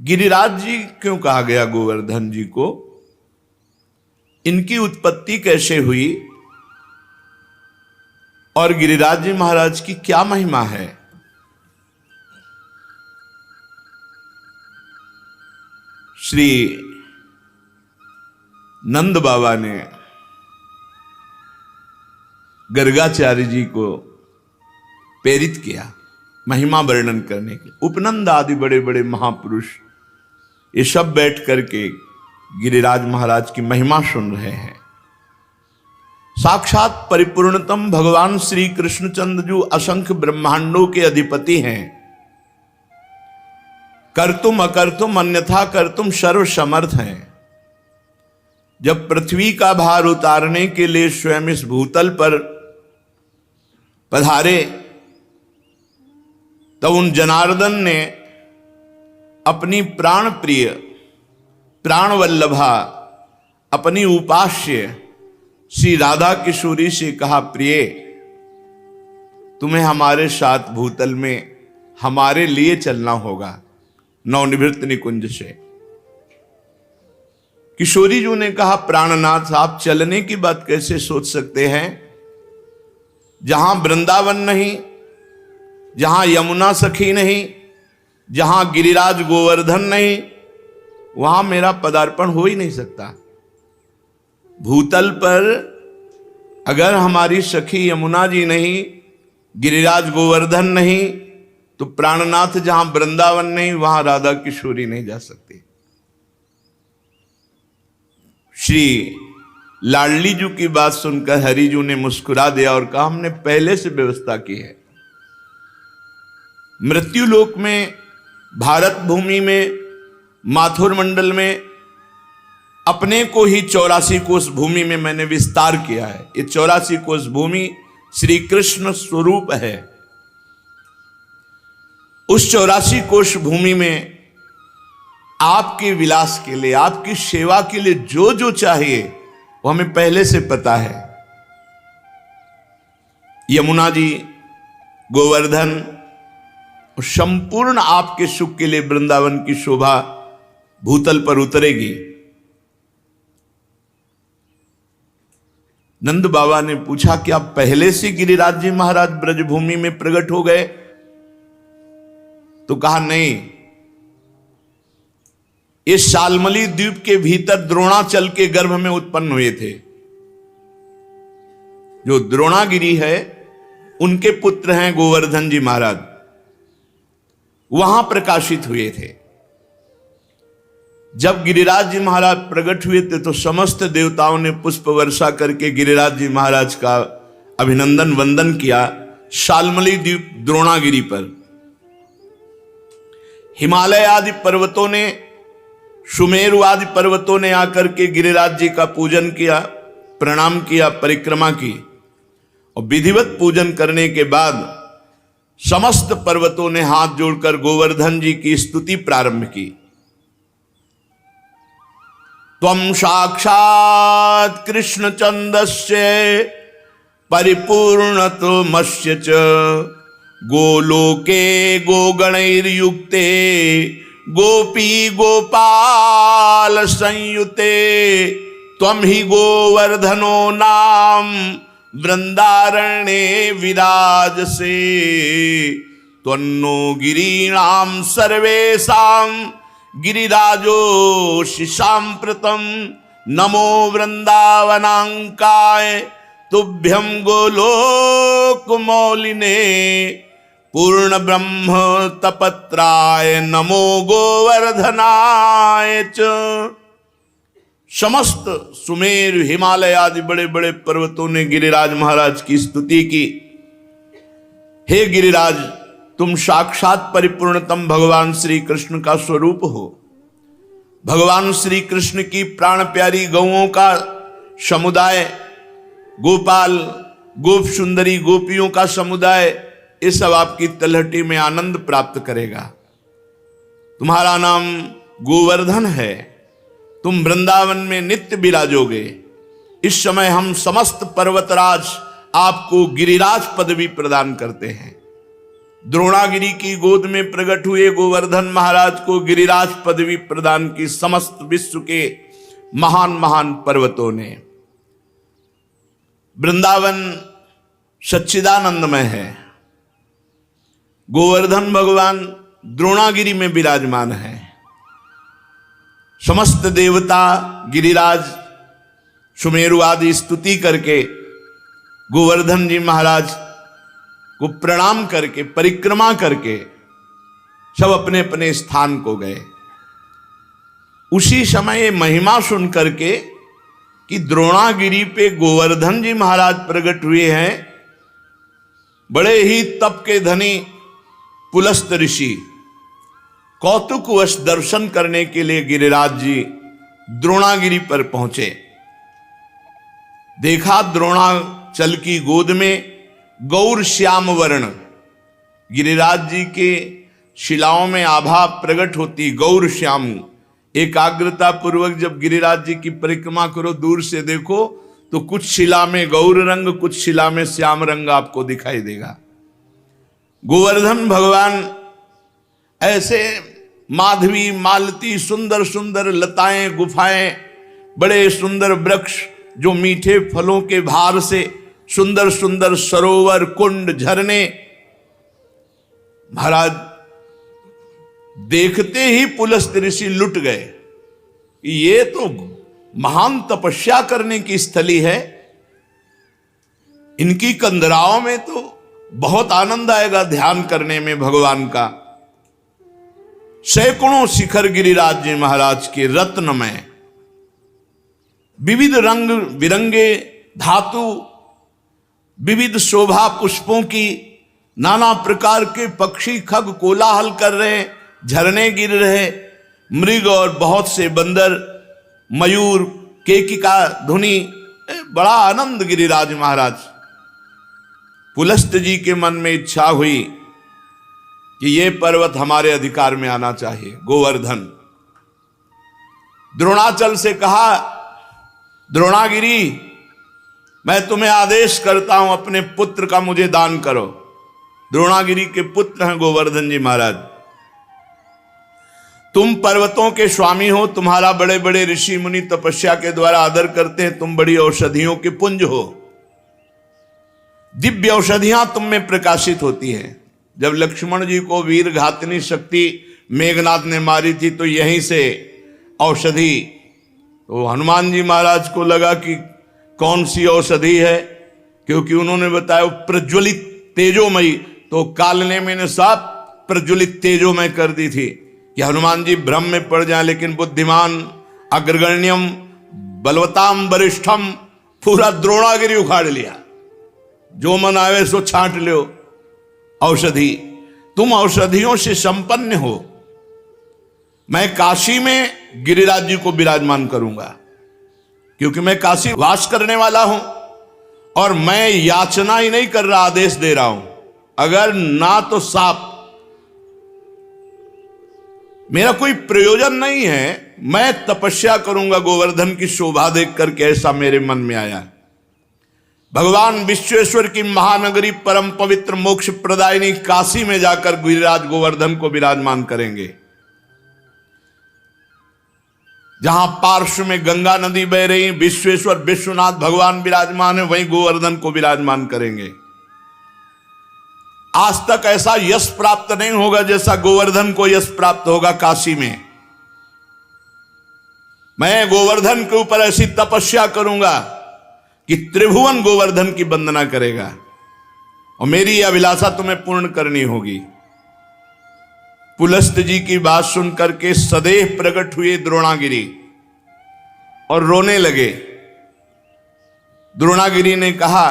गिरिराज जी क्यों कहा गया गोवर्धन जी को? इनकी उत्पत्ति कैसे हुई और गिरिराज जी महाराज की क्या महिमा है? श्री नंद बाबा ने गर्गाचार्य जी को प्रेरित किया महिमा वर्णन करने के। उपनंद आदि बड़े बड़े महापुरुष ये सब बैठ करके गिरिराज महाराज की महिमा सुन रहे हैं। साक्षात परिपूर्णतम भगवान श्री कृष्णचंद्र जो असंख्य ब्रह्मांडों के अधिपति हैं, कर्तुम अकर्तुम अन्यथा कर्तुम सर्व समर्थ हैं। जब पृथ्वी का भार उतारने के लिए स्वयं इस भूतल पर पधारे तो उन जनार्दन ने अपनी प्राण प्रिय प्राण वल्लभा अपनी उपास्य श्री राधा किशोरी से कहा, प्रिय तुम्हें हमारे साथ भूतल में हमारे लिए चलना होगा नवनिवृत्त निकुंज से। किशोरी जी ने कहा, प्राणनाथ आप चलने की बात कैसे सोच सकते हैं? जहां वृंदावन नहीं, जहां यमुना सखी नहीं, जहां गिरिराज गोवर्धन नहीं, वहां मेरा पदार्पण हो ही नहीं सकता। भूतल पर अगर हमारी सखी यमुना जी नहीं, गिरिराज गोवर्धन नहीं, तो प्राणनाथ जहां वृंदावन नहीं वहां राधा किशोरी नहीं जा सकती। श्री लाडली जी की बात सुनकर हरिजू ने मुस्कुरा दिया और कहा, हमने पहले से व्यवस्था की है। मृत्युलोक में, भारत भूमि में, माथुर मंडल में अपने को ही 84 कोष भूमि में मैंने विस्तार किया है। ये 84 कोष भूमि श्री कृष्ण स्वरूप है। उस 84 कोष भूमि में आपके विलास के लिए, आपकी सेवा के लिए जो जो चाहिए वो हमें पहले से पता है। यमुना जी, गोवर्धन, संपूर्ण आपके सुख के लिए वृंदावन की शोभा भूतल पर उतरेगी। नंद बाबा ने पूछा कि आप पहले से गिरिराज जी महाराज ब्रजभूमि में प्रकट हो गए? तो कहा नहीं, इस शालमली द्वीप के भीतर द्रोणाचल के गर्भ में उत्पन्न हुए थे। जो द्रोणागिरी है उनके पुत्र हैं गोवर्धन जी महाराज, वहां प्रकाशित हुए थे। जब गिरिराज जी महाराज प्रकट हुए थे तो समस्त देवताओं ने पुष्प वर्षा करके गिरिराज जी महाराज का अभिनंदन वंदन किया शालमली द्वीप द्रोणागिरी पर। हिमालय आदि पर्वतों ने, सुमेरु आदि पर्वतों ने आकर के गिरिराज जी का पूजन किया, प्रणाम किया, परिक्रमा की। और विधिवत पूजन करने के बाद समस्त पर्वतों ने हाथ जोड़कर गोवर्धन जी की स्तुति प्रारंभ की। त्वं साक्षात् कृष्णचंदस्य परिपूर्णतमस्य च गोलोके गोगणैर्युक्ते गोपी गोपाल संयुते त्वं हि गोवर्धनो नाम वृंदारण्ये विराजसे त्वन्नो गिरीणां सर्वेषां गिरिराजोऽसि साम्प्रतं नमो वृंदावनांकाय तुभ्यं गोलोकमौलिने पूर्ण ब्रह्म तपत्राय नमो गोवर्धनाय च। समस्त सुमेर, हिमालय आदि बड़े बड़े पर्वतों ने गिरिराज महाराज की स्तुति की। हे गिरिराज, तुम साक्षात परिपूर्णतम भगवान श्री कृष्ण का स्वरूप हो। भगवान श्री कृष्ण की प्राण प्यारी गौओं का समुदाय, गोपाल, गोप सुंदरी गोपियों का समुदाय, ये सब आपकी तलहटी में आनंद प्राप्त करेगा। तुम्हारा नाम गोवर्धन है, तुम वृंदावन में नित्य विराजोगे। इस समय हम समस्त पर्वतराज आपको गिरिराज पदवी प्रदान करते हैं। द्रोणागिरी की गोद में प्रकट हुए गोवर्धन महाराज को गिरिराज पदवी प्रदान की समस्त विश्व के महान महान पर्वतों ने। वृंदावन सच्चिदानंदमय है, गोवर्धन भगवान द्रोणागिरी में विराजमान है। समस्त देवता गिरिराज सुमेरु आदि स्तुति करके गोवर्धन जी महाराज को प्रणाम करके परिक्रमा करके सब अपने अपने स्थान को गए। उसी समय महिमा सुन करके कि द्रोणागिरी पे गोवर्धन जी महाराज प्रकट हुए हैं, बड़े ही तप के धनी पुलस्त ऋषि कौतुकवश दर्शन करने के लिए गिरिराज जी द्रोणागिरी पर पहुंचे। देखा द्रोणाचल की गोद में गौर श्याम वर्ण, गिरिराज जी के शिलाओं में आभा प्रकट होती गौर श्याम। एकाग्रता पूर्वक जब गिरिराज जी की परिक्रमा करो, दूर से देखो तो कुछ शिला में गौर रंग, कुछ शिला में श्याम रंग आपको दिखाई देगा। गोवर्धन भगवान ऐसे माधवी मालती सुंदर सुंदर लताएं गुफाएं, बड़े सुंदर वृक्ष जो मीठे फलों के भार से सुंदर सुंदर सरोवर कुंड झरने, महाराज देखते ही पुलस्त ऋषि लुट गए। ये तो महान तपस्या करने की स्थली है, इनकी कंदराओं में तो बहुत आनंद आएगा ध्यान करने में भगवान का। सैकड़ों शिखर गिरिराज जी महाराज के रत्नमय, विविध रंग बिरंगे धातु, विविध शोभा पुष्पों की, नाना प्रकार के पक्षी खग कोलाहल कर रहे, झरने गिर रहे, मृग और बहुत से बंदर, मयूर, केकिका ध्वनि, बड़ा आनंद गिरिराज महाराज। पुलस्त जी के मन में इच्छा हुई कि ये पर्वत हमारे अधिकार में आना चाहिए। गोवर्धन द्रोणाचल से कहा, द्रोणागिरी मैं तुम्हें आदेश करता हूं अपने पुत्र का मुझे दान करो। द्रोणागिरी के पुत्र हैं गोवर्धन जी महाराज। तुम पर्वतों के स्वामी हो, तुम्हारा बड़े बड़े ऋषि मुनि तपस्या के द्वारा आदर करते हैं, तुम बड़ी औषधियों के पुंज हो, दिव्य औषधियां तुम में प्रकाशित होती हैं। जब लक्ष्मण जी को वीर घातनी शक्ति मेघनाथ ने मारी थी तो यहीं से औषधि, तो हनुमान जी महाराज को लगा कि कौन सी औषधि है, क्योंकि उन्होंने बताया प्रज्वलित तेजोमयी, तो कालने मैंने साफ प्रज्वलित तेजोमय कर दी थी कि हनुमान जी भ्रम में पड़ जाए। लेकिन बुद्धिमान अग्रगण्यम बलवताम वरिष्ठम, पूरा द्रोणागिरी उखाड़ लिया, जो मन आवे सो छांट लो औषधि। तुम औषधियों से संपन्न हो। मैं काशी में गिरिराज जी को विराजमान करूंगा, क्योंकि मैं काशी वास करने वाला हूं और मैं याचना ही नहीं कर रहा, आदेश दे रहा हूं। अगर ना तो साफ, मेरा कोई प्रयोजन नहीं है, मैं तपस्या करूंगा गोवर्धन की शोभा देख करके, ऐसा मेरे मन में आया। भगवान विश्वेश्वर की महानगरी परम पवित्र मोक्ष प्रदायिनी काशी में जाकर गिरिराज गोवर्धन को विराजमान करेंगे। जहां पार्श्व में गंगा नदी बह रही, विश्वेश्वर विश्वनाथ भगवान विराजमान है, वहीं गोवर्धन को विराजमान करेंगे। आज तक ऐसा यश प्राप्त नहीं होगा जैसा गोवर्धन को यश प्राप्त होगा काशी में। मैं गोवर्धन के ऊपर ऐसी तपस्या करूंगा कि त्रिभुवन गोवर्धन की वंदना करेगा, और मेरी यह अभिलाषा तुम्हें पूर्ण करनी होगी। पुलस्त जी की बात सुन करके सदैव प्रकट हुए द्रोणागिरी और रोने लगे। द्रोणागिरी ने कहा,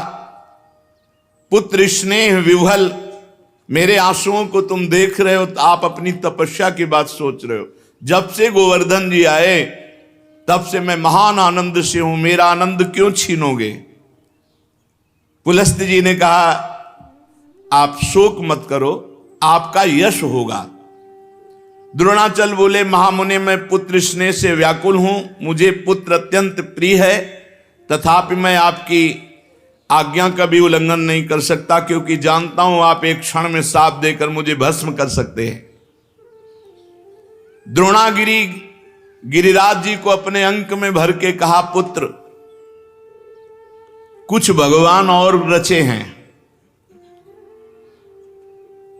पुत्र स्नेह विह्वल, मेरे आंसुओं को तुम देख रहे हो तो आप अपनी तपस्या की बात सोच रहे हो। जब से गोवर्धन जी आए तब से मैं महान आनंद से हूं, मेरा आनंद क्यों छीनोगे। पुलस्त जी ने कहा, आप शोक मत करो, आपका यश होगा। द्रोणाचल बोले, महामुनि मैं पुत्र स्नेह से व्याकुल हूं, मुझे पुत्र अत्यंत प्रिय है, तथापि मैं आपकी आज्ञा का भी उल्लंघन नहीं कर सकता, क्योंकि जानता हूं आप एक क्षण में साप देकर मुझे भस्म कर सकते हैं। द्रोणागिरी गिरिराज जी को अपने अंक में भर के कहा, पुत्र कुछ भगवान और रचे हैं,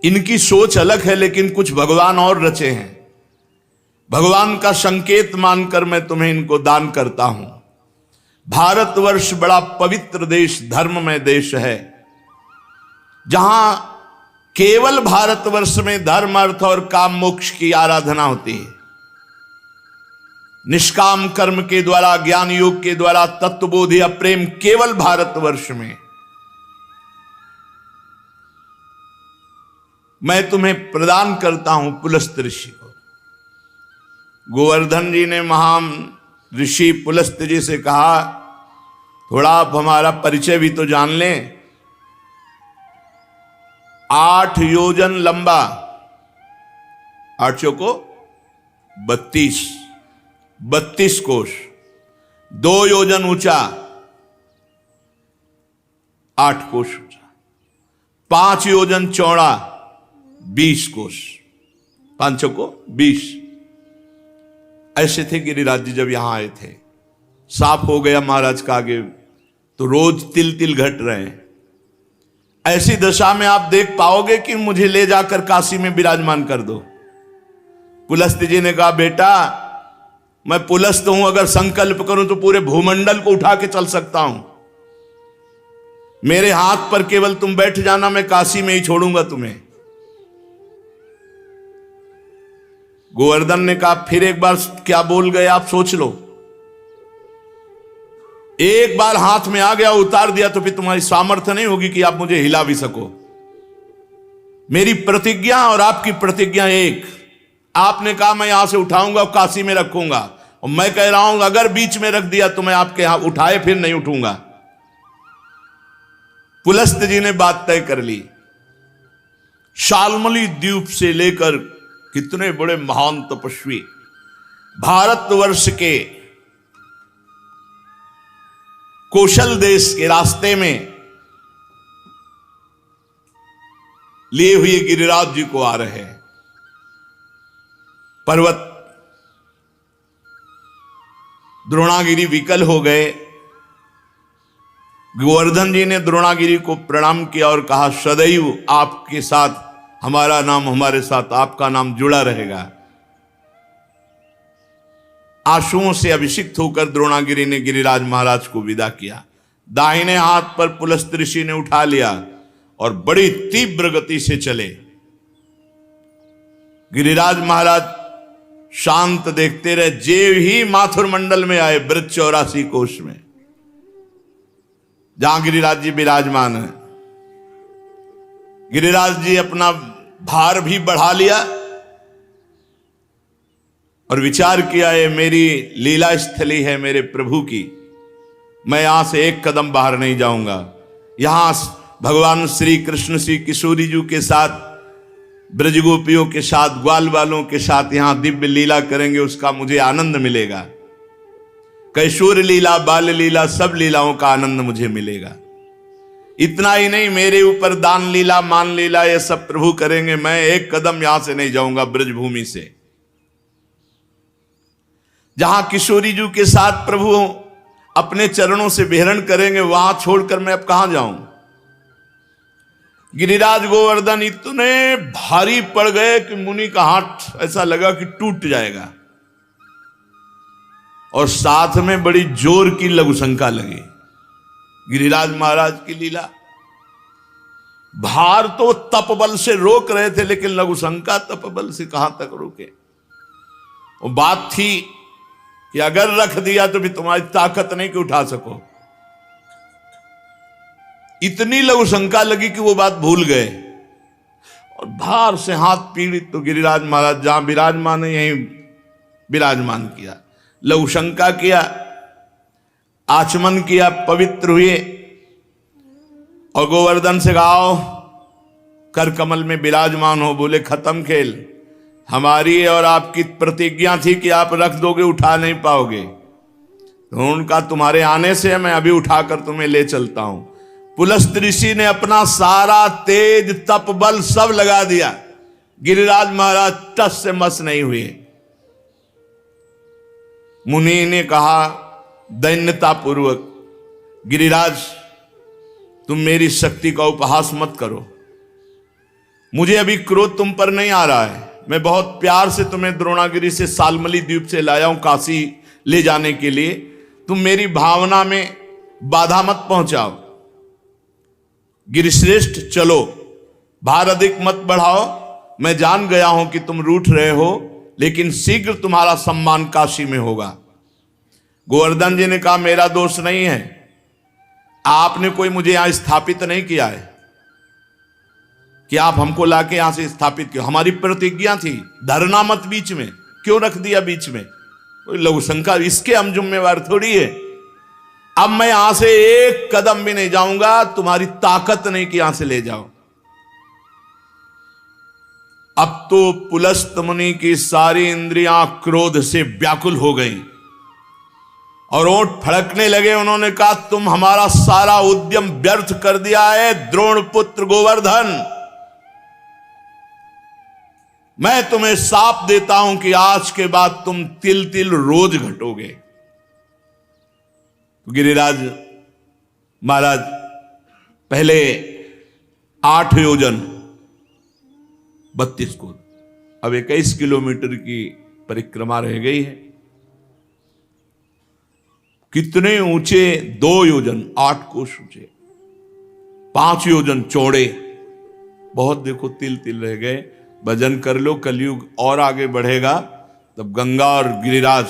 इनकी सोच अलग है, लेकिन कुछ भगवान और रचे हैं। भगवान का संकेत मानकर मैं तुम्हें इनको दान करता हूं। भारतवर्ष बड़ा पवित्र देश, धर्ममय देश है, जहां केवल भारतवर्ष में धर्म, अर्थ और काम मोक्ष की आराधना होती है। निष्काम कर्म के द्वारा, ज्ञान योग के द्वारा तत्वबोध या प्रेम केवल भारतवर्ष में। मैं तुम्हें प्रदान करता हूं पुलस्त ऋषि को। गोवर्धन जी ने महान ऋषि पुलस्त जी से कहा, थोड़ा आप हमारा परिचय भी तो जान लें। 8 योजन लंबा, 8 चौको 32 कोश, 2 योजन ऊंचा, 8 कोश ऊंचा, 5 योजन चौड़ा, 20 कोश, 5 चौको 20। ऐसे थे गिरिराज जी जब यहां आए थे। साफ हो गया महाराज का आगे, तो रोज तिल तिल घट रहे हैं। ऐसी दशा में आप देख पाओगे कि मुझे ले जाकर काशी में विराजमान कर दो। पुलस्त जी ने कहा, बेटा मैं पुलस्त हूं, अगर संकल्प करूं तो पूरे भूमंडल को उठा के चल सकता हूं। मेरे हाथ पर केवल तुम बैठ जाना, मैं काशी में ही छोड़ूंगा तुम्हें। गोवर्धन ने कहा, फिर एक बार क्या बोल गए आप, सोच लो। एक बार हाथ में आ गया, उतार दिया, तो फिर तुम्हारी सामर्थ्य नहीं होगी कि आप मुझे हिला भी सको। मेरी प्रतिज्ञा और आपकी प्रतिज्ञा एक। आपने कहा मैं यहां से उठाऊंगा और काशी में रखूंगा, और मैं कह रहा हूं अगर बीच में रख दिया तो मैं आपके यहां उठाए फिर नहीं उठूंगा। पुलस्त जी ने बात तय कर ली। शाल्मली द्वीप से लेकर कितने बड़े महान तपस्वी भारतवर्ष के कौशल देश के रास्ते में लिए हुए गिरिराज जी को आ रहे हैं। पर्वत द्रोणागिरी विकल हो गए। गोवर्धन जी ने द्रोणागिरी को प्रणाम किया और कहा, सदैव आपके साथ हमारा नाम, हमारे साथ आपका नाम जुड़ा रहेगा। आंसुओं से अभिषिक्त होकर द्रोणागिरी ने गिरिराज महाराज को विदा किया। दाहिने हाथ पर पुलस्त ऋषि ने उठा लिया और बड़ी तीव्र गति से चले। गिरिराज महाराज शांत देखते रहे। जेव ही माथुर मंडल में आए, ब्रज 84 कोश में, जहां गिरिराज जी विराजमान है, गिरिराज जी अपना भार भी बढ़ा लिया और विचार किया, ये मेरी लीला स्थली है मेरे प्रभु की, मैं यहां से एक कदम बाहर नहीं जाऊंगा। यहां भगवान श्री कृष्ण श्री किशोरी जी के साथ, ब्रजगोपियों के साथ, ग्वाल वालों के साथ यहां दिव्य लीला करेंगे, उसका मुझे आनंद मिलेगा। कैशोर लीला, बाल लीला, सब लीलाओं का आनंद मुझे मिलेगा। इतना ही नहीं, मेरे ऊपर दान लीला, मान लीला, ये सब प्रभु करेंगे। मैं एक कदम यहां से नहीं जाऊंगा ब्रजभूमि से। जहां किशोरी जी के साथ प्रभु अपने चरणों से विहरण करेंगे, वहां छोड़कर मैं अब कहां जाऊं। गिरिराज गोवर्धन इतने भारी पड़ गए कि मुनि का हाथ ऐसा लगा कि टूट जाएगा, और साथ में बड़ी जोर की लघुशंका लगी। गिरिराज महाराज की लीला, भार तो तपबल से रोक रहे थे, लेकिन लघुशंका तपबल से कहां तक रोके। वो बात थी कि अगर रख दिया तो भी तुम्हारी ताकत नहीं कि उठा सको। इतनी लघुशंका लगी कि वो बात भूल गए, और भार से हाथ पीड़ित तो गिरिराज महाराज जहां विराजमान है यहीं विराजमान किया, लघुशंका किया, आचमन किया, पवित्र हुए, और गोवर्धन से गाओ कर कमल में विराजमान हो। बोले खत्म खेल, हमारी और आपकी प्रतिज्ञा थी कि आप रख दोगे, उठा नहीं पाओगे, तो उनका तुम्हारे आने से मैं अभी उठाकर तुम्हें ले चलता हूं। पुलस्त ऋषि ने अपना सारा तेज तप बल सब लगा दिया, गिरिराज महाराज टस से मस नहीं हुए। मुनि ने कहा दैन्यता पूर्वक, गिरिराज तुम मेरी शक्ति का उपहास मत करो, मुझे अभी क्रोध तुम पर नहीं आ रहा है। मैं बहुत प्यार से तुम्हें द्रोणागिरी से सालमली द्वीप से लाया हूं काशी ले जाने के लिए, तुम मेरी भावना में बाधा मत पहुंचाओ। गिरिश्रेष्ठ चलो, भार अधिक मत बढ़ाओ, मैं जान गया हूं कि तुम रूठ रहे हो, लेकिन शीघ्र तुम्हारा सम्मान काशी में होगा। गोवर्धन जी ने कहा मेरा दोष नहीं है, आपने कोई मुझे यहां स्थापित नहीं किया है कि आप हमको लाके यहां से स्थापित किया। हमारी प्रतिज्ञा थी धरना मत बीच में, क्यों रख दिया बीच में? कोई लघु शंका, इसके हम जिम्मेवार थोड़ी है। अब मैं यहां से एक कदम भी नहीं जाऊंगा, तुम्हारी ताकत नहीं कि यहां से ले जाओ। अब तो पुलस्त मुनि की सारी इंद्रियां क्रोध से व्याकुल हो गईं और ओंठ फड़कने लगे। उन्होंने कहा तुम हमारा सारा उद्यम व्यर्थ कर दिया है द्रोण पुत्र गोवर्धन, मैं तुम्हें शाप देता हूं कि आज के बाद तुम तिल तिल रोज घटोगे। तो गिरिराज महाराज पहले 8 योजन 32 कोस, अब 21 किलोमीटर की परिक्रमा रह गई है। कितने ऊंचे? 2 योजन 8 कोस ऊंचे, 5 योजन चौड़े, बहुत देखो तिल तिल रह गए। भजन कर लो, कलयुग और आगे बढ़ेगा, तब गंगा और गिरिराज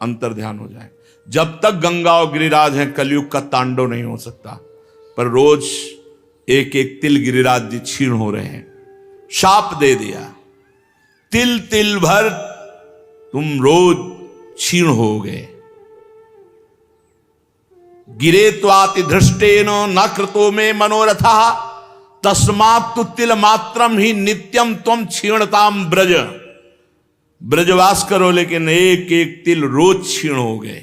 अंतर ध्यान हो जाए। जब तक गंगा और गिरिराज हैं कलयुग का तांडव नहीं हो सकता। पर रोज एक एक तिल गिरिराज जी क्षीण हो रहे हैं। शाप दे दिया, तिल तिल भर तुम रोज क्षीण हो गए। गिरे त्वाति धृष्टेन न कृतो में मनोरथा तस्मात् तु तिल मात्रम ही नित्यम त्वम क्षीणताम ब्रज। ब्रजवास करो, लेकिन एक एक तिल रोज क्षीण हो गए।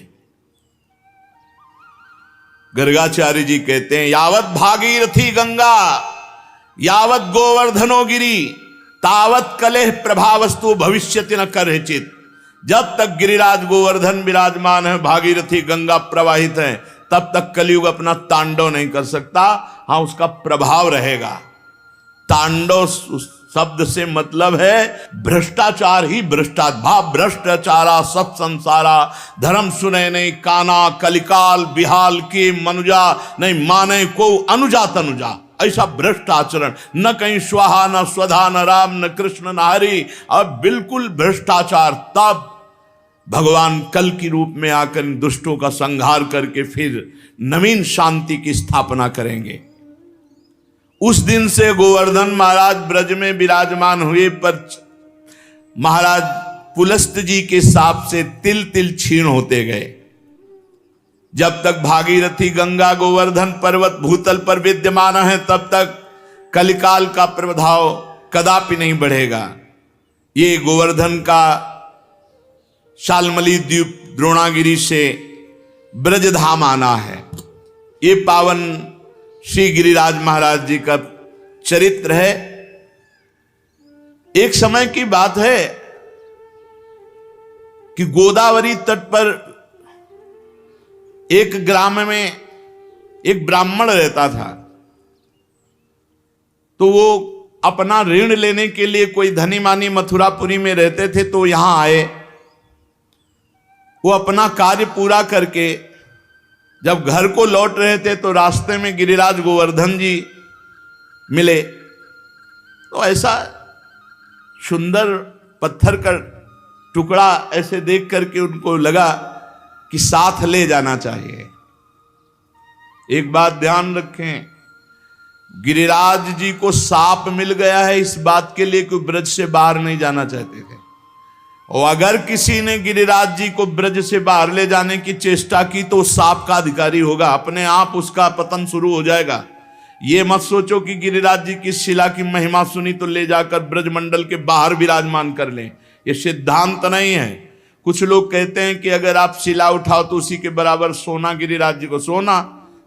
गर्गाचार्य जी कहते हैं यावत भागीरथी गंगा यावत गोवर्धनो गिरी तावत कलेह प्रभावस्तु भविष्यति न करहिचित। जब तक गिरिराज गोवर्धन विराजमान है, भागीरथी गंगा प्रवाहित है, तब तक कलयुग अपना तांडव नहीं कर सकता। हाँ, उसका प्रभाव रहेगा। तांडव शब्द से मतलब है भ्रष्टाचार ही भ्रष्टाचार। भ्रष्टाचारा सत संसारा धर्म सुने नहीं काना कलिकाल बिहाल की मनुजा नहीं माने को अनुजा तनुजा। ऐसा भ्रष्ट आचरण, न कहीं स्वाहा न स्वधा न राम न कृष्ण न हरि, अब बिल्कुल भ्रष्टाचार। तब भगवान कल की रूप में आकर दुष्टों का संहार करके फिर नवीन शांति की स्थापना करेंगे। उस दिन से गोवर्धन महाराज ब्रज में विराजमान हुए, पर महाराज पुलस्त जी के शाप से तिल तिल क्षीण होते गए। जब तक भागीरथी गंगा गोवर्धन पर्वत भूतल पर विद्यमान है, तब तक कलिकाल का प्रभाव कदापि नहीं बढ़ेगा। ये गोवर्धन का शालमली द्वीप द्रोणागिरी से ब्रजधाम आना है। ये पावन श्री गिरिराज महाराज जी का चरित्र है। एक समय की बात है कि गोदावरी तट पर एक ग्राम में एक ब्राह्मण रहता था। तो वो अपना ऋण लेने के लिए, कोई धनी मानी मथुरापुरी में रहते थे, तो यहां आए। वो अपना कार्य पूरा करके जब घर को लौट रहे थे, तो रास्ते में गिरिराज गोवर्धन जी मिले। तो ऐसा सुंदर पत्थर का टुकड़ा ऐसे देख करके उनको लगा कि साथ ले जाना चाहिए। एक बात ध्यान रखें, गिरिराज जी को साप मिल गया है इस बात के लिए कि ब्रज से बाहर नहीं जाना चाहते थे। और अगर किसी ने गिरिराज जी को ब्रज से बाहर ले जाने की चेष्टा की तो साप का अधिकारी होगा, अपने आप उसका पतन शुरू हो जाएगा। ये मत सोचो कि गिरिराज जी की शिला की महिमा सुनी तो ले जाकर ब्रजमंडल के बाहर विराजमान कर लें, ये सिद्धांत नहीं है। कुछ लोग कहते हैं कि अगर आप शिला उठाओ तो उसी के बराबर सोना गिरिराज जी को, सोना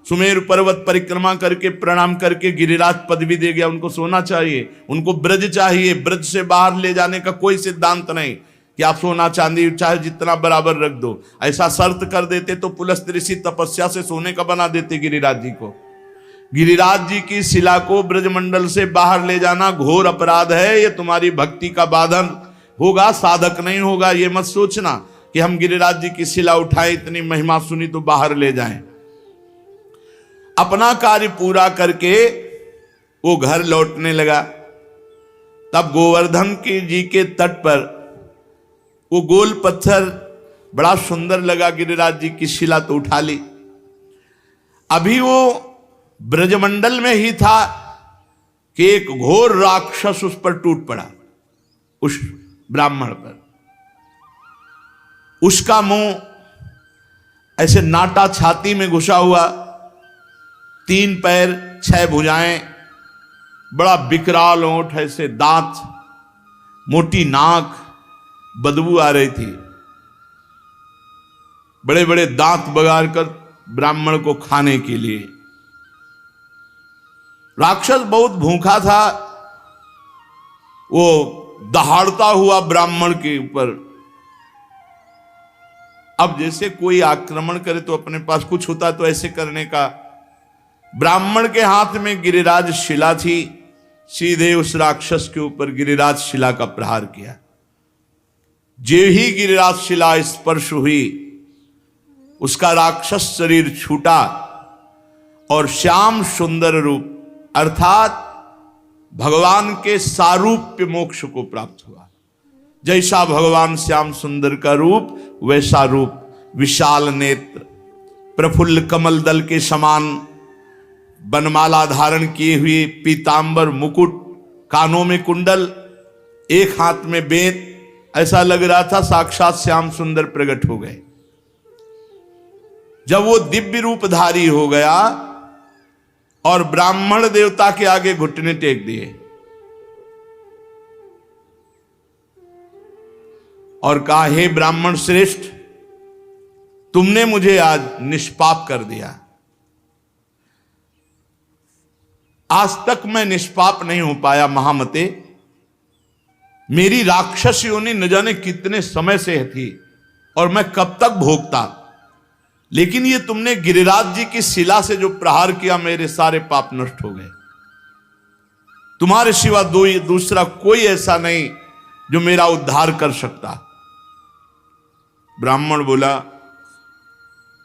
सुमेर पर्वत परिक्रमा करके प्रणाम करके गिरिराज पदवी दे गया। उनको सोना चाहिए, उनको ब्रज चाहिए। ब्रज से बाहर ले जाने का कोई सिद्धांत नहीं कि आप सोना चांदी चाहे जितना बराबर रख दो। ऐसा शर्त कर देते तो पुलस्त ऋषि तपस्या से सोने का बना देते गिरिराज जी को। गिरिराज जी की शिला को ब्रजमंडल से बाहर ले जाना घोर अपराध है। ये तुम्हारी भक्ति का बाधन होगा, साधक नहीं होगा। ये मत सोचना कि हम गिरिराज जी की शिला उठाएं, इतनी महिमा सुनी तो बाहर ले जाएं। अपना कार्य पूरा करके वो घर लौटने लगा। तब गोवर्धन की जी के तट पर वो गोल पत्थर बड़ा सुंदर लगा। गिरिराज जी की शिला तो उठा ली। अभी वो ब्रजमंडल में ही था कि एक घोर राक्षस उस पर टूट पड़ा, उस ब्राह्मण पर। उसका मुंह ऐसे नाटा छाती में घुसा हुआ, 3 पैर 6 भुजाएं, बड़ा विकराल ओंठ, ऐसे दांत, मोटी नाक, बदबू आ रही थी। बड़े बड़े दांत बगाड़ कर ब्राह्मण को खाने के लिए। राक्षस बहुत भूखा था। वो दहाड़ता हुआ ब्राह्मण के ऊपर। अब जैसे कोई आक्रमण करे तो अपने पास कुछ होता तो ऐसे करने का। ब्राह्मण के हाथ में गिरिराज शिला थी। सीधे उस राक्षस के ऊपर गिरिराज शिला का प्रहार किया। जे ही गिरिराज शिला स्पर्श हुई, उसका राक्षस शरीर छूटा और श्याम सुंदर रूप अर्थात भगवान के सारूप्य मोक्ष को प्राप्त हुआ। जैसा भगवान श्याम सुंदर का रूप वैसा रूप, विशाल नेत्र, प्रफुल्ल कमल दल के समान बनमाला धारण किए हुए, पीतांबर मुकुट, कानों में कुंडल, एक हाथ में बेत। ऐसा लग रहा था साक्षात श्याम सुंदर प्रकट हो गए। जब वो दिव्य रूपधारी हो गया और ब्राह्मण देवता के आगे घुटने टेक दिए और कहा, हे ब्राह्मण श्रेष्ठ, तुमने मुझे आज निष्पाप कर दिया। आज तक मैं निष्पाप नहीं हो पाया महामते। मेरी राक्षस योनि न जाने कितने समय से थी और मैं कब तक भोगता, लेकिन ये तुमने गिरिराज जी की शिला से जो प्रहार किया, मेरे सारे पाप नष्ट हो गए। तुम्हारे सिवा दूसरा कोई ऐसा नहीं जो मेरा उद्धार कर सकता। ब्राह्मण बोला,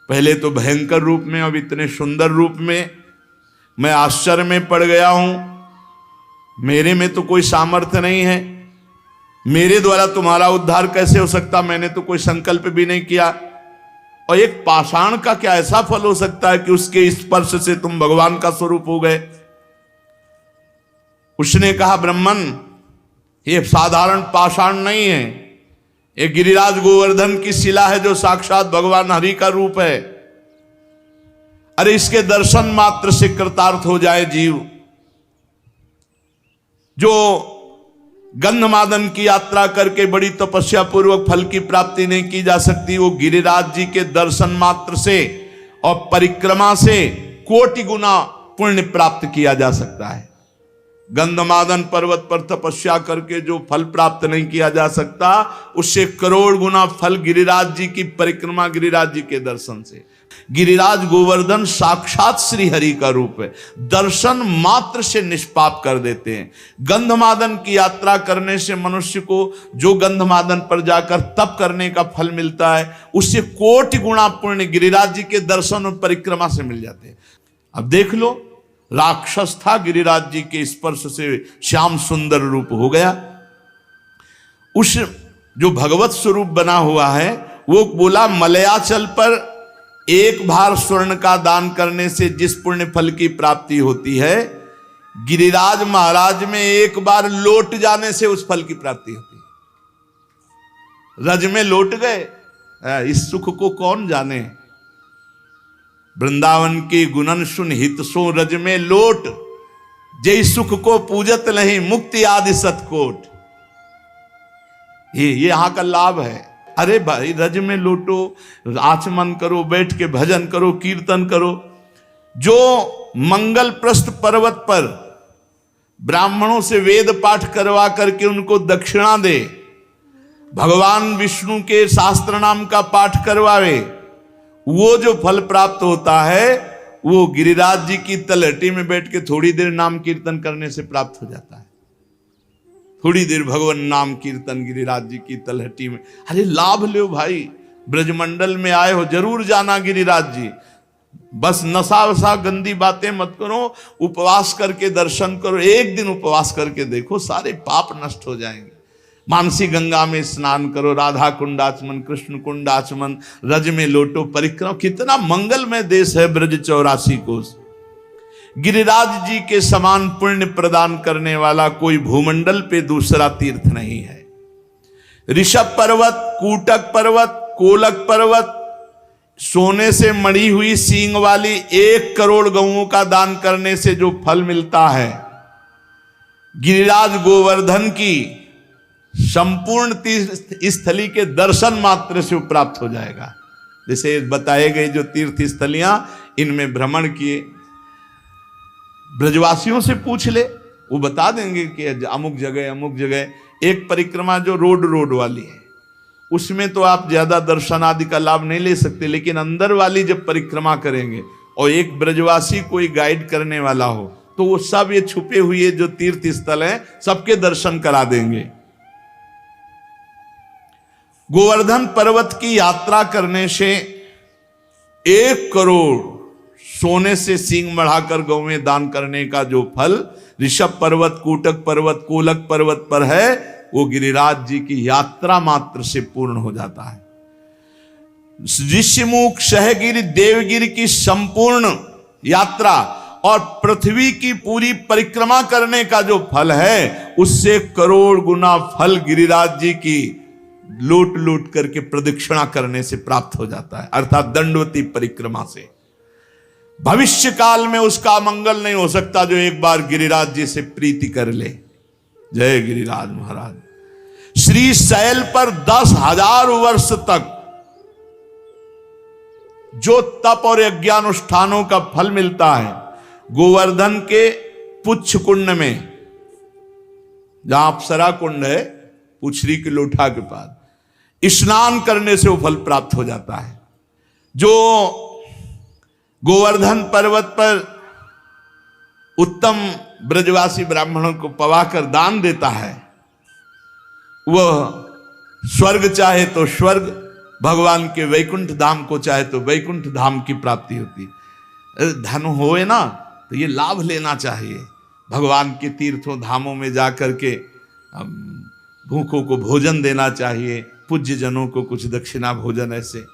पहले तो भयंकर रूप में, अब इतने सुंदर रूप में मैं आश्चर्य में पड़ गया हूं। मेरे में तो कोई सामर्थ्य नहीं है, मेरे द्वारा तुम्हारा उद्धार कैसे हो सकता? मैंने तो कोई संकल्प भी नहीं किया। और एक पाषाण का क्या ऐसा फल हो सकता है कि उसके स्पर्श से तुम भगवान का स्वरूप हो गए? उसने कहा, ब्राह्मण, ये साधारण पाषाण नहीं है, ये गिरिराज गोवर्धन की शिला है जो साक्षात भगवान हरि का रूप है। अरे इसके दर्शन मात्र से कृतार्थ हो जाए जीव। जो गंधमादन की यात्रा करके बड़ी तपस्या पूर्वक फल की प्राप्ति नहीं की जा सकती, वो गिरिराज जी के दर्शन मात्र से और परिक्रमा से कोटि गुना पुण्य प्राप्त किया जा सकता है। गंधमादन पर्वत पर तपस्या करके जो फल प्राप्त नहीं किया जा सकता, उससे करोड़ गुना फल गिरिराज जी की परिक्रमा, गिरिराज जी के दर्शन से। गिरिराज गोवर्धन साक्षात श्री हरि का रूप है, दर्शन मात्र से निष्पाप कर देते हैं। गंधमादन की यात्रा करने से मनुष्य को जो गंधमादन पर जाकर तप करने का फल मिलता है, उससे कोटि गुना पुण्य गिरिराज जी के दर्शन और परिक्रमा से मिल जाते हैं। अब देख लो, राक्षस था, गिरिराज जी के स्पर्श से श्याम सुंदर रूप हो गया। उस जो भगवत स्वरूप बना हुआ है, वो बोला, मलयाचल पर एक भार स्वर्ण का दान करने से जिस पुण्य फल की प्राप्ति होती है, गिरिराज महाराज में एक बार लौट जाने से उस फल की प्राप्ति होती है। रज में लौट गए, इस सुख को कौन जाने। वृंदावन की गुणन सुन हित सो रज में लोट, जय सुख को पूजत नहीं मुक्ति आदि सतकोट। ये यहां का लाभ है। अरे भाई, रज में लौटो, आचमन करो, बैठ के भजन करो, कीर्तन करो। जो मंगलप्रस्थ पर्वत पर ब्राह्मणों से वेद पाठ करवा करके उनको दक्षिणा दे, भगवान विष्णु के शास्त्र नाम का पाठ करवावे, वो जो फल प्राप्त होता है वो गिरिराज जी की तलहटी में बैठ के थोड़ी देर नाम कीर्तन करने से प्राप्त हो जाता है। थोड़ी देर भगवान नाम कीर्तन गिरिराज जी की तलहटी में, अरे लाभ लो भाई, ब्रजमंडल में आए हो जरूर जाना गिरिराज जी। बस नशा वसा गंदी बातें मत करो, उपवास करके दर्शन करो, एक दिन उपवास करके देखो सारे पाप नष्ट हो जाएंगे। मानसी गंगा में स्नान करो, राधा कुंडाचमन, कृष्ण कुंडाचमन, रज में लोटो परिक्रमा। कितना मंगलमय देश है ब्रज 84 कोस। गिरिराज जी के समान पुण्य प्रदान करने वाला कोई भूमंडल पे दूसरा तीर्थ नहीं है। ऋषभ पर्वत, कूटक पर्वत, कोलक पर्वत, सोने से मड़ी हुई सींग वाली 1 करोड़ गऊओं का दान करने से जो फल मिलता है, गिरिराज गोवर्धन की संपूर्ण तीर्थ स्थली के दर्शन मात्र से प्राप्त हो जाएगा। जैसे बताए गए जो तीर्थ स्थलियां, इनमें भ्रमण किए, ब्रजवासियों से पूछ ले, वो बता देंगे कि अमुक जगह। एक परिक्रमा जो रोड वाली है, उसमें तो आप ज्यादा दर्शन आदि का लाभ नहीं ले सकते, लेकिन अंदर वाली जब परिक्रमा करेंगे और एक ब्रजवासी कोई गाइड करने वाला हो, तो वो सब ये छुपे हुए जो तीर्थ स्थल हैं सबके दर्शन करा देंगे। गोवर्धन पर्वत की यात्रा करने से 1 करोड़ सोने से सींग बढ़ाकर गौ में दान करने का जो फल ऋषभ पर्वत, कूटक पर्वत, कोलक पर्वत पर है, वो गिरिराज जी की यात्रा मात्र से पूर्ण हो जाता है। ऋषिमुख, सहगिरि, देवगिरि की संपूर्ण यात्रा और पृथ्वी की पूरी परिक्रमा करने का जो फल है, उससे करोड़ गुना फल गिरिराज जी की लूट करके प्रदक्षिणा करने से प्राप्त हो जाता है, अर्थात दंडवती परिक्रमा से। भविष्य काल में उसका मंगल नहीं हो सकता जो एक बार गिरिराज जी से प्रीति कर ले। जय गिरिराज महाराज। श्री शैल पर 10,000 वर्ष तक जो तप और यज्ञानुष्ठानों का फल मिलता है, गोवर्धन के पुच्छ कुंड में, जहां अप्सरा कुंड है पुछरी के लोठा के पास, स्नान करने से वो फल प्राप्त हो जाता है। जो गोवर्धन पर्वत पर उत्तम ब्रजवासी ब्राह्मणों को पवाकर दान देता है, वह स्वर्ग चाहे तो स्वर्ग, भगवान के वैकुंठ धाम को चाहे तो वैकुंठ धाम की प्राप्ति होती है। धन होए ना तो ये लाभ लेना चाहिए। भगवान के तीर्थों धामों में जाकर के भूखों को भोजन देना चाहिए, पूज्य जनों को कुछ दक्षिणा भोजन ऐसे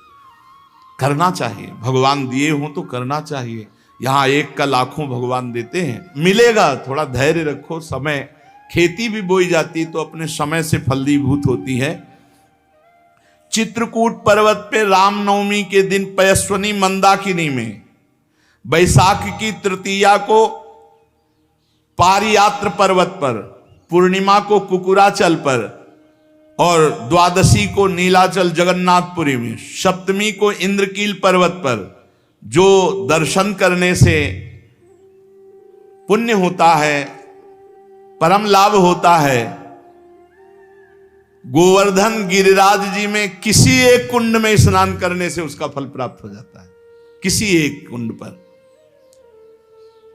करना चाहिए। भगवान दिए हों तो करना चाहिए। यहाँ 1 का लाखों भगवान देते हैं, मिलेगा। थोड़ा धैर्य रखो। समय, खेती भी बोई जाती तो अपने समय से फलीभूत होती है। चित्रकूट पर्वत पे रामनवमी के दिन पयस्वनी मंदाकिनी में, बैसाख की तृतीया को पारियात्र पर्वत पर, पूर्णिमा को कुकुराचल पर और द्वादशी को नीलाचल जगन्नाथपुरी में, सप्तमी को इंद्रकील पर्वत पर जो दर्शन करने से पुण्य होता है, परम लाभ होता है, गोवर्धन गिरिराज जी में किसी एक कुंड में स्नान करने से उसका फल प्राप्त हो जाता है। किसी एक कुंड पर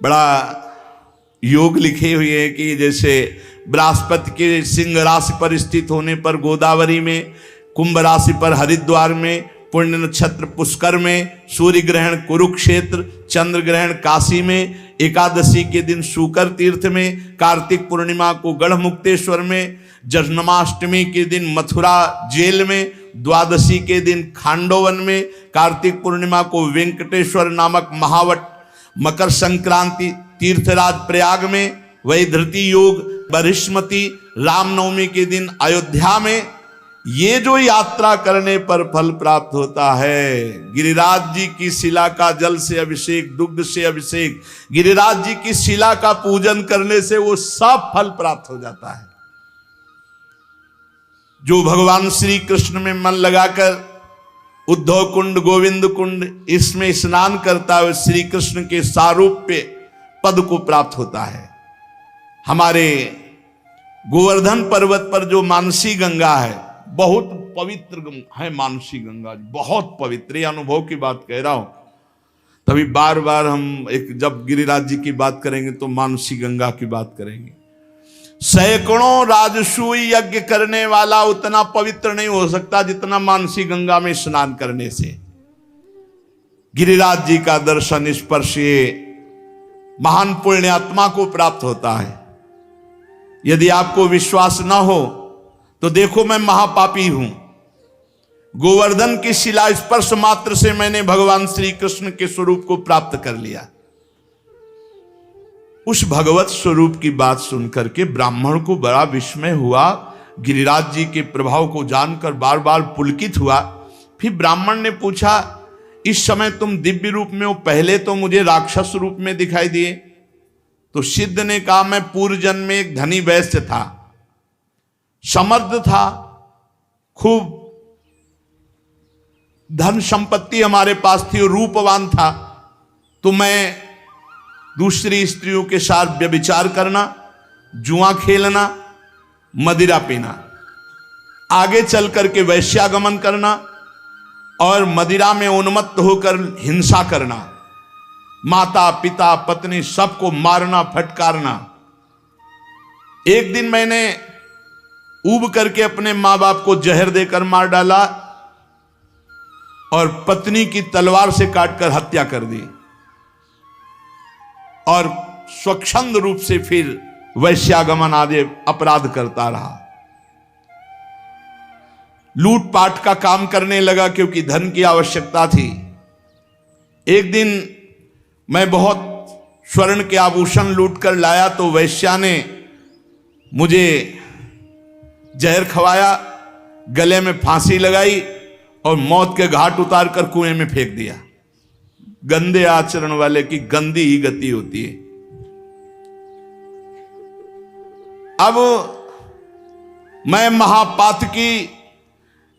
बड़ा योग लिखे हुए हैं कि जैसे बृहस्पति के सिंह राशि पर स्थित होने पर गोदावरी में, कुंभ राशि पर हरिद्वार में, पुण्य नक्षत्र पुष्कर में, सूर्य ग्रहण कुरुक्षेत्र, चंद्र ग्रहण काशी में, एकादशी के दिन शुकर तीर्थ में, कार्तिक पूर्णिमा को गढ़मुक्तेश्वर में, जन्माष्टमी के दिन मथुरा जेल में, द्वादशी के दिन खांडोवन में, कार्तिक पूर्णिमा को वेंकटेश्वर नामक महावट, मकर संक्रांति तीर्थराज प्रयाग में, वैधृति योग बृहस्पति, रामनवमी के दिन अयोध्या में। ये जो यात्रा करने पर फल प्राप्त होता है, गिरिराज जी की शिला का जल से अभिषेक, दुग्ध से अभिषेक, गिरिराज जी की शिला का पूजन करने से वो सब फल प्राप्त हो जाता है। जो भगवान श्री कृष्ण में मन लगाकर उद्धव कुंड, गोविंद कुंड, इसमें स्नान करता हुए श्री कृष्ण के सारूप्य पद को प्राप्त होता है। हमारे गोवर्धन पर्वत पर जो मानसी गंगा है, बहुत पवित्र है मानसी गंगा, बहुत पवित्र। ये अनुभव की बात कह रहा हूं। तभी बार बार हम जब गिरिराज जी की बात करेंगे तो मानसी गंगा की बात करेंगे। सैकड़ों राजसूय यज्ञ करने वाला उतना पवित्र नहीं हो सकता जितना मानसी गंगा में स्नान करने से। गिरिराज जी का दर्शन स्पर्श ये महान पुण्यात्मा को प्राप्त होता है। यदि आपको विश्वास ना हो तो देखो, मैं महापापी हूं। गोवर्धन की शिला स्पर्श मात्र से मैंने भगवान श्री कृष्ण के स्वरूप को प्राप्त कर लिया। उस भगवत स्वरूप की बात सुनकर के ब्राह्मण को बड़ा विस्मय हुआ। गिरिराज जी के प्रभाव को जानकर बार बार पुलकित हुआ। फिर ब्राह्मण ने पूछा, इस समय तुम दिव्य रूप में हो, पहले तो मुझे राक्षस रूप में दिखाई दिए। तो सिद्ध ने कहा, मैं पूर्व जन्म में एक धनी वैश्य था, समर्थ था, खूब धन संपत्ति हमारे पास थी और रूपवान था। तो मैं दूसरी स्त्रियों के साथ व्यभिचार करना, जुआ खेलना, मदिरा पीना, आगे चल करके वैश्यागमन करना और मदिरा में उन्मत्त होकर हिंसा करना, माता पिता पत्नी सबको मारना फटकारना। एक दिन मैंने ऊब करके अपने मां बाप को जहर देकर मार डाला और पत्नी की तलवार से काटकर हत्या कर दी और स्वच्छंद रूप से फिर वैश्यागमन आदि अपराध करता रहा। लूटपाट का काम करने लगा क्योंकि धन की आवश्यकता थी। एक दिन मैं बहुत स्वर्ण के आभूषण लूट कर लाया तो वैश्या ने मुझे जहर खवाया, गले में फांसी लगाई और मौत के घाट उतार कर कुएं में फेंक दिया। गंदे आचरण वाले की गंदी ही गति होती है। अब मैं महापातकी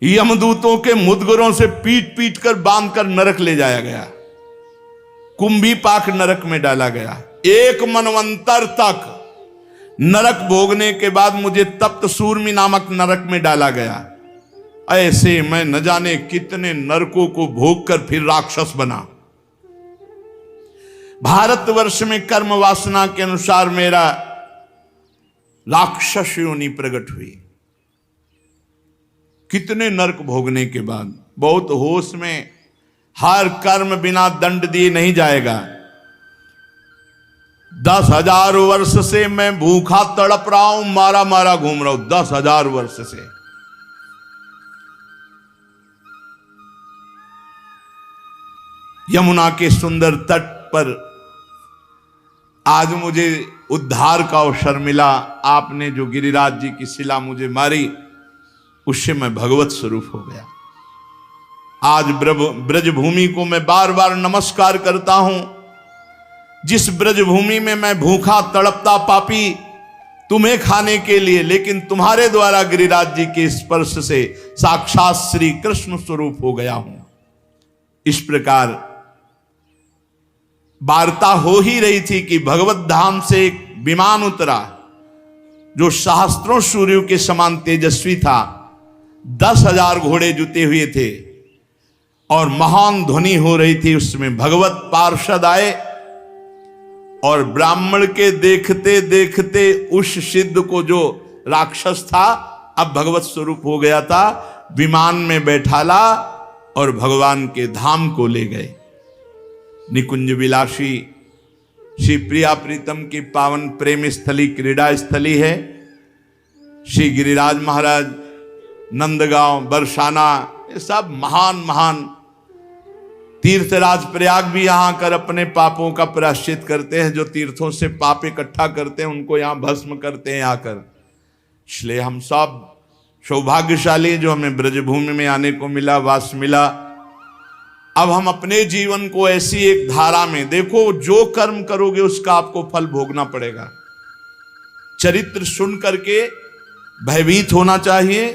यमदूतों के मुदगरों से पीट पीट कर बांध कर नरक ले जाया गया, कुंभी पाक नरक में डाला गया। एक मनवंतर तक नरक भोगने के बाद मुझे तप्त सूर्मी नामक नरक में डाला गया। ऐसे मैं न जाने कितने नरकों को भोग कर फिर राक्षस बना। भारतवर्ष में कर्म वासना के अनुसार मेरा राक्षस योनि प्रकट हुई। कितने नरक भोगने के बाद, बहुत होश में, हर कर्म बिना दंड दिए नहीं जाएगा। 10,000 वर्ष से मैं भूखा तड़प रहा हूं, मारा मारा घूम रहा हूं 10,000 वर्ष से। यमुना के सुंदर तट पर आज मुझे उद्धार का अवसर मिला। आपने जो गिरिराज जी की शिला मुझे मारी, उससे मैं भगवत स्वरूप हो गया। आज ब्रजभूमि को मैं बार बार नमस्कार करता हूं। जिस ब्रजभूमि में मैं भूखा तड़पता पापी तुम्हें खाने के लिए, लेकिन तुम्हारे द्वारा गिरिराज जी के स्पर्श से साक्षात श्री कृष्ण स्वरूप हो गया हूं। इस प्रकार वार्ता हो ही रही थी कि भगवत धाम से एक विमान उतरा जो सहस्त्रों सूर्यों के समान तेजस्वी था। 10,000 घोड़े जुते हुए थे और महान ध्वनि हो रही थी। उसमें भगवत पार्षद आए और ब्राह्मण के देखते देखते उस सिद्ध को, जो राक्षस था अब भगवत स्वरूप हो गया था, विमान में बैठाला और भगवान के धाम को ले गए। निकुंज विलासी श्री प्रिया प्रीतम की पावन प्रेम स्थली, क्रीड़ा स्थली है। श्री गिरिराज महाराज, नंदगांव, बरसाना, ये सब महान महान तीर्थराज। प्रयाग भी यहाँ आकर अपने पापों का प्रायश्चित करते हैं। जो तीर्थों से पाप इकट्ठा करते हैं उनको यहाँ भस्म करते हैं आकर। इसलिए हम सब सौभाग्यशाली जो हमें ब्रजभूमि में आने को मिला, वास मिला। अब हम अपने जीवन को ऐसी एक धारा में देखो, जो कर्म करोगे उसका आपको फल भोगना पड़ेगा। चरित्र सुन करके भयभीत होना चाहिए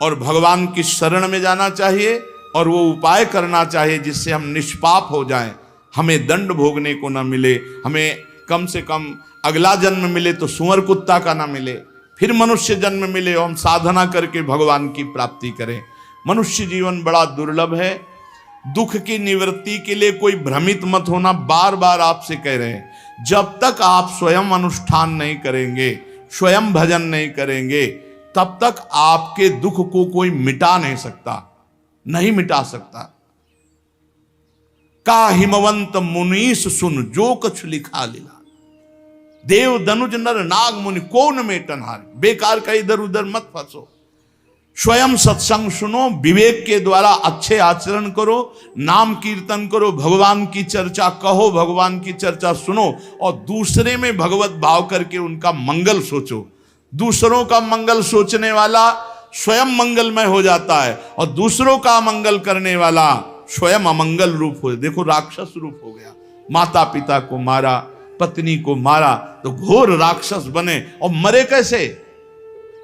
और भगवान की शरण में जाना चाहिए और वो उपाय करना चाहिए जिससे हम निष्पाप हो जाएं, हमें दंड भोगने को ना मिले, हमें कम से कम अगला जन्म मिले तो सुअर कुत्ता का ना मिले, फिर मनुष्य जन्म मिले और हम साधना करके भगवान की प्राप्ति करें। मनुष्य जीवन बड़ा दुर्लभ है। दुख की निवृत्ति के लिए कोई भ्रमित मत होना, बार बार आपसे कह रहे हैं। जब तक आप स्वयं अनुष्ठान नहीं करेंगे, स्वयं भजन नहीं करेंगे, तब तक आपके दुख को कोई मिटा नहीं सकता, नहीं मिटा सकता। का हिमवंत मुनीस सुन जो कछ लिखा लीला, देव दनुज नर नाग मुनि को न मेटन हार। बेकार का इधर उधर मत फंसो, स्वयं सत्संग सुनो, विवेक के द्वारा अच्छे आचरण करो, नाम कीर्तन करो, भगवान की चर्चा कहो, भगवान की चर्चा सुनो और दूसरे में भगवत भाव करके उनका मंगल सोचो। दूसरों का मंगल सोचने वाला स्वयं मंगलमय हो जाता है और दूसरों का मंगल करने वाला स्वयं अमंगल रूप हो। देखो राक्षस रूप हो गया, माता पिता को मारा, पत्नी को मारा तो घोर राक्षस बने। और मरे कैसे?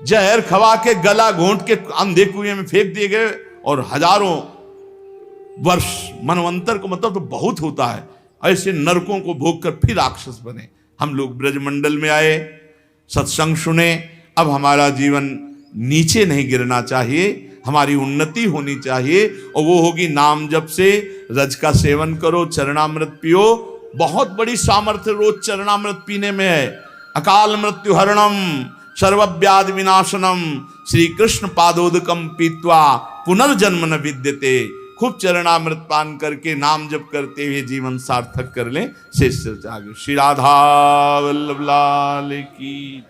जहर खवा के गला घोंट के अंधे कुएं में फेंक दिए गए और हजारों वर्ष, मनवंतर को मतलब तो बहुत होता है, ऐसे नरकों को भोग कर फिर राक्षस बने। हम लोग ब्रजमंडल में आए, सत्संग सुने, अब हमारा जीवन नीचे नहीं गिरना चाहिए, हमारी उन्नति होनी चाहिए और वो होगी नाम जप से। रज का सेवन करो, चरणामृत पियो। बहुत बड़ी सामर्थ्य रोज चरणामृत पीने में है। अकाल मृत्यु हरणम सर्वव्याधि विनाशनम श्री कृष्ण पादोदकम पीत्वा पुनर्जन्म न विद्यते। खूब चरणामृत पान करके नाम जप करते हुए जीवन सार्थक कर लें। शेष आगे श्री राधा वल्लभ लाल की।